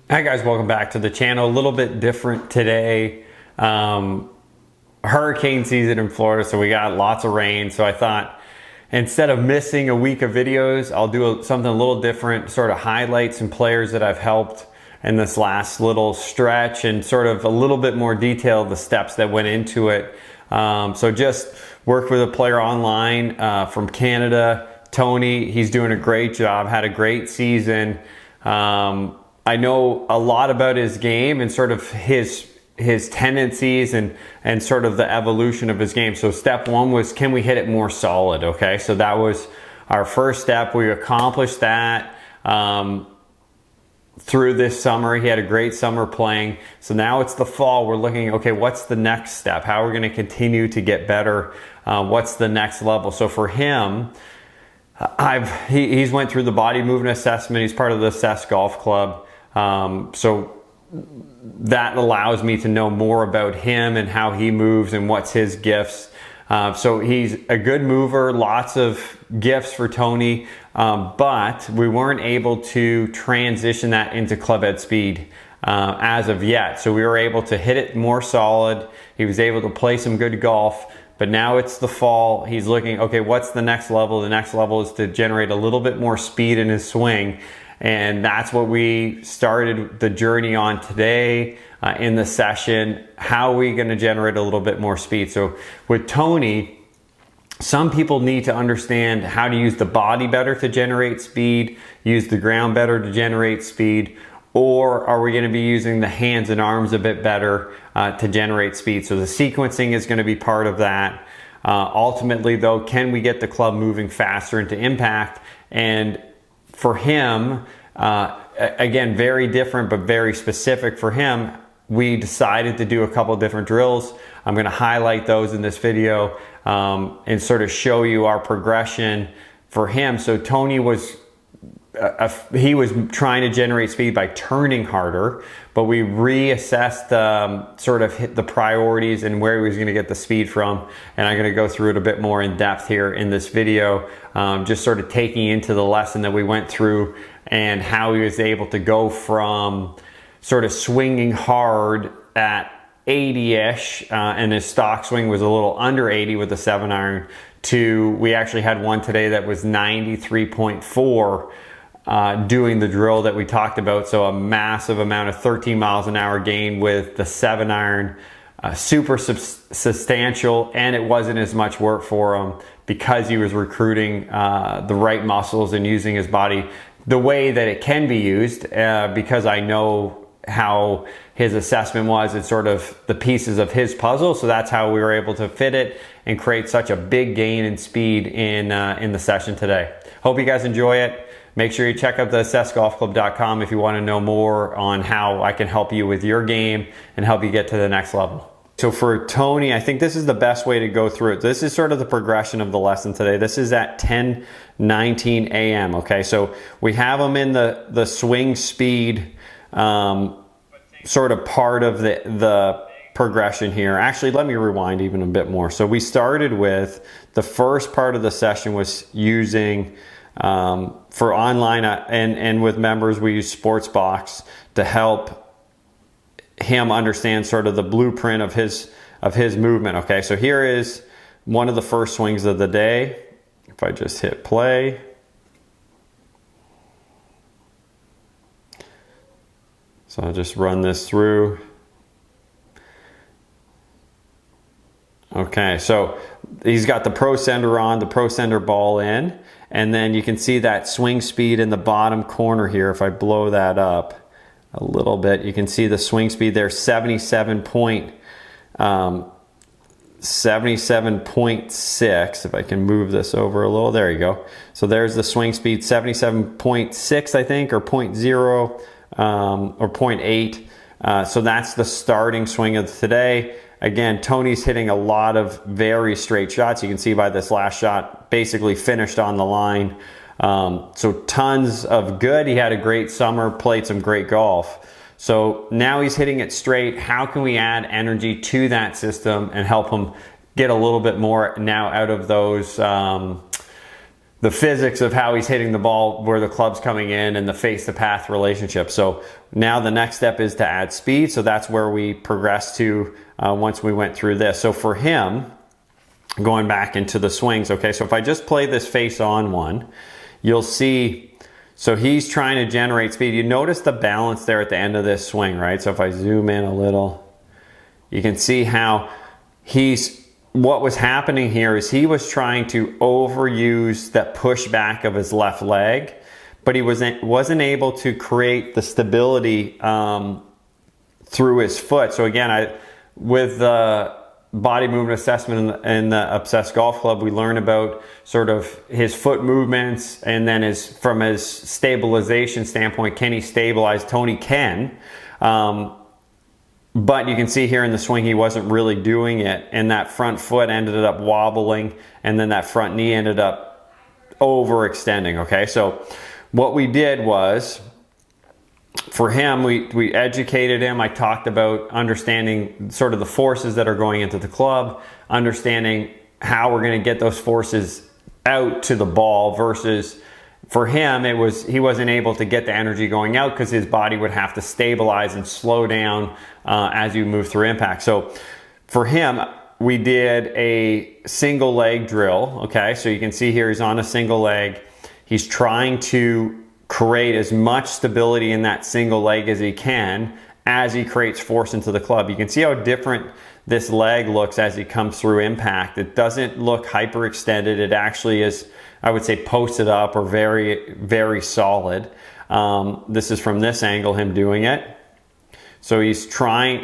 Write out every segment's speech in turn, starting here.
Hi guys, welcome back to the channel. A little bit different today. Hurricane season in Florida, so we got lots of rain. So I thought instead of missing a week of videos, I'll do something a little different, sort of highlight some players that I've helped in this last little stretch and sort of a little bit more detail the steps that went into it. So just worked with a player online from Canada, Tony. He's doing a great job, had a great season. I know a lot about his game and sort of his tendencies and sort of the evolution of his game. So step one was, can we hit it more solid? Okay, so that was our first step. We accomplished that through this summer. He had a great summer playing. So now it's the fall. We're looking, okay, what's the next step? How are we going to continue to get better? What's the next level? So for him, he's went through the body movement assessment. He's part of the Cess Golf Club. So that allows me to know more about him and how he moves and what's his gifts. So he's a good mover, lots of gifts for Tony, but we weren't able to transition that into club head speed as of yet. So we were able to hit it more solid. He was able to play some good golf. But now it's the fall. He's looking, okay, what's the next level? The next level is to generate a little bit more speed in his swing. And that's what we started the journey on today in the session. How are we going to generate a little bit more speed? So with Tony, some people need to understand how to use the body better to generate speed, use the ground better to generate speed, or are we going to be using the hands and arms a bit better to generate speed? So the sequencing is going to be part of that. Ultimately though, can we get the club moving faster into impact? And for him, again, very different, but very specific for him, we decided to do a couple different drills. I'm going to highlight those in this video and sort of show you our progression for him. So Tony was, he was trying to generate speed by turning harder, but we reassessed sort of hit the priorities and where he was going to get the speed from. And I'm going to go through it a bit more in depth here in this video, just sort of taking into the lesson that we went through and how he was able to go from sort of swinging hard at 80-ish, and his stock swing was a little under 80 with the 7-iron, to we actually had one today that was 93.4 doing the drill that we talked about. So a massive amount of 13 miles an hour gain with the 7-iron, super substantial, and it wasn't as much work for him because he was recruiting the right muscles and using his body the way that it can be used, because I know how his assessment was. It's sort of the pieces of his puzzle. So that's how we were able to fit it and create such a big gain in speed in the session today. Hope you guys enjoy it. Make sure you check out the CessGolfClub.com if you want to know more on how I can help you with your game and help you get to the next level. So for Tony, I think this is the best way to go through it. This is sort of the progression of the lesson today. This is at 10:19 a.m. Okay, so we have him in the swing speed sort of part of the progression here. Actually, let me rewind even a bit more. So we started with the first part of the session was using for online and with members, we use Sportsbox to help him understand sort of the blueprint of his movement. Okay, so here is one of the first swings of the day. If I just hit play. So I'll just run this through. Okay, so he's got the Pro Sender on, the Pro Sender ball in, and then you can see that swing speed in the bottom corner here. If I blow that up a little bit, you can see the swing speed there, 77.6. If I can move this over a little, there you go. So there's the swing speed, 77.6, I think, or 0.0 or 0.8. So that's the starting swing of today. Again, Tony's hitting a lot of very straight shots. You can see by this last shot, basically finished on the line. So tons of good. He had a great summer, played some great golf. So now he's hitting it straight. How can we add energy to that system and help him get a little bit more now out of those the physics of how he's hitting the ball, where the club's coming in, and the face-to-path relationship. So now the next step is to add speed. So that's where we progressed to once we went through this. So for him, going back into the swings, okay, so if I just play this face-on one, you'll see, so he's trying to generate speed. You notice the balance there at the end of this swing, right? So if I zoom in a little, you can see how what was happening here is he was trying to overuse that pushback of his left leg, but he wasn't able to create the stability through his foot. So again, with the body movement assessment in the Obsessed Golf Club, we learn about sort of his foot movements, and then from his stabilization standpoint, can he stabilize? Tony can. But you can see here in the swing, he wasn't really doing it, and that front foot ended up wobbling, and then that front knee ended up overextending, okay? So what we did was, for him, we educated him. I talked about understanding sort of the forces that are going into the club, understanding how we're going to get those forces out to the ball, versus for him, he wasn't able to get the energy going out because his body would have to stabilize and slow down as you move through impact. So for him, we did a single leg drill. Okay, so you can see here he's on a single leg. He's trying to create as much stability in that single leg as he can as he creates force into the club. You can see how different this leg looks as he comes through impact. It doesn't look hyperextended. It actually is, I would say, posted up or very, very solid. This is from this angle, him doing it. So he's trying,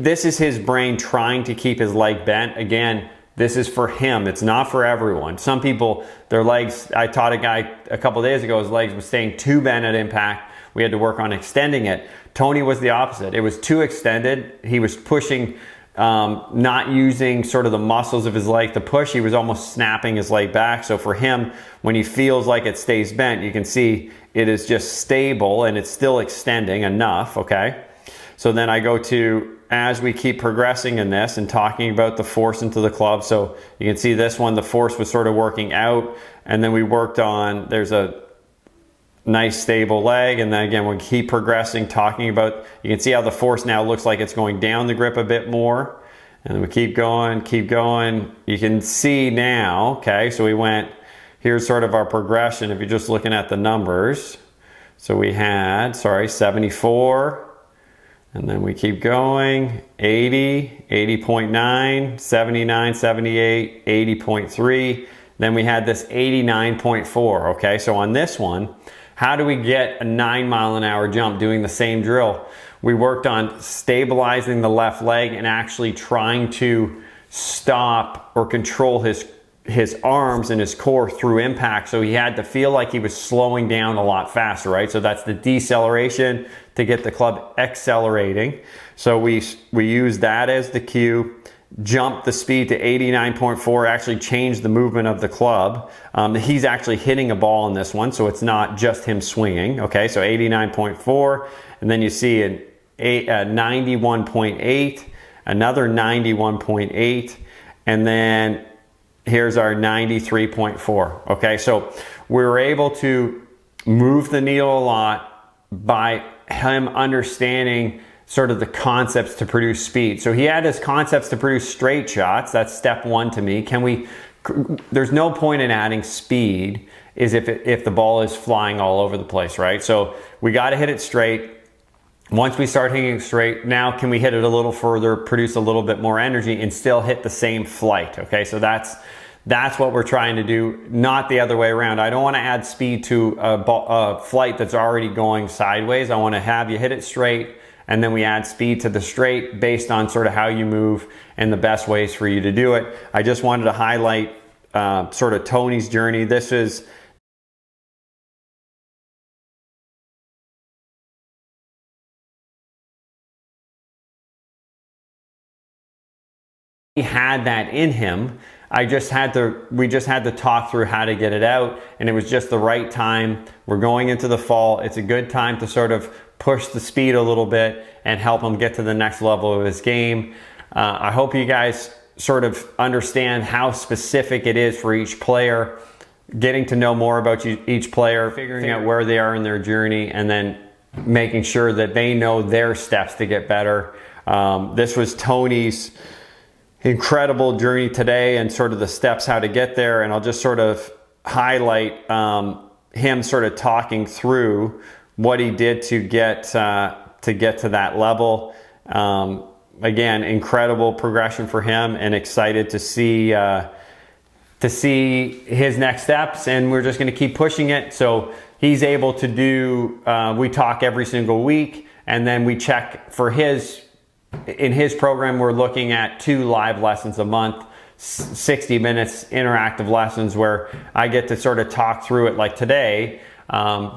this is his brain trying to keep his leg bent. Again, this is for him. It's not for everyone. Some people, their legs, I taught a guy a couple days ago, his legs were staying too bent at impact. We had to work on extending it. Tony was the opposite. It was too extended. He was pushing, not using sort of the muscles of his leg to push. He was almost snapping his leg back. So for him, when he feels like it stays bent, you can see it is just stable and it's still extending enough, okay? So then I go to, as we keep progressing in this and talking about the force into the club. So you can see this one, the force was sort of working out, and then we worked on, there's a nice stable leg, and then again we keep progressing, talking about, you can see how the force now looks like it's going down the grip a bit more, and then we keep going. You can see now, okay, so we went, here's sort of our progression if you're just looking at the numbers. So we had, 74, and then we keep going, 80, 80.9, 79, 78, 80.3, then we had this 89.4, okay? So on this one, how do we get a 9-mile-an-hour jump doing the same drill? We worked on stabilizing the left leg and actually trying to stop or control his arms and his core through impact. So he had to feel like he was slowing down a lot faster, right? So that's the deceleration to get the club accelerating. So we use that as the cue. Jump the speed to 89.4, actually change the movement of the club. He's actually hitting a ball in this one, so it's not just him swinging. Okay, so 89.4, and then you see a 91.8, another 91.8, and then here's our 93.4. Okay, so we were able to move the needle a lot by him understanding sort of the concepts to produce speed. So he had his concepts to produce straight shots. That's step one to me. There's no point in adding speed is if the ball is flying all over the place, right? So we got to hit it straight. Once we start hitting it straight, now can we hit it a little further, produce a little bit more energy, and still hit the same flight, okay? So that's what we're trying to do, not the other way around. I don't want to add speed to a flight that's already going sideways. I want to have you hit it straight, and then we add speed to the straight based on sort of how you move and the best ways for you to do it. I just wanted to highlight sort of Tony's journey. This is he had that in him. We just had to talk through how to get it out, and it was just the right time. We're going into the fall. It's a good time to sort of push the speed a little bit and help him get to the next level of his game. I hope you guys sort of understand how specific it is for each player. getting to know more about each player, figuring out where they are in their journey, and then making sure that they know their steps to get better. This was Tony's incredible journey today and sort of the steps how to get there. And I'll just sort of highlight him sort of talking through what he did to get to that level. Again, incredible progression for him, and excited to see his next steps. And we're just going to keep pushing it. So he's able to do, we talk every single week, and then we check for in his program, we're looking at 2 live lessons a month, 60 minutes interactive lessons where I get to sort of talk through it like today,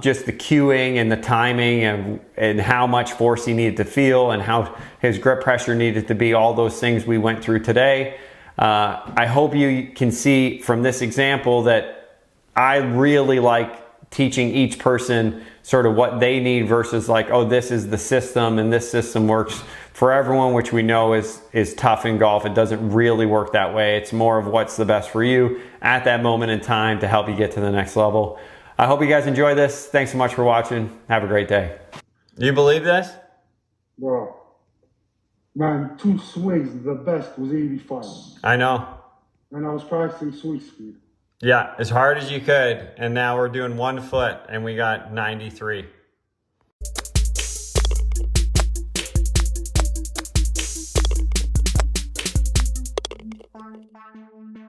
just the cueing and the timing and how much force he needed to feel and how his grip pressure needed to be, all those things we went through today. I hope you can see from this example that I really like teaching each person sort of what they need versus like, oh, this is the system and this system works for everyone, which we know is tough in golf. It doesn't really work that way. It's more of what's the best for you at that moment in time to help you get to the next level. I hope you guys enjoy this. Thanks so much for watching. Have a great day. You believe this? Bro, man, 2 swings, the best was 85. I know. And I was practicing swing speed. Yeah, as hard as you could. And now we're doing 1 foot and we got 93.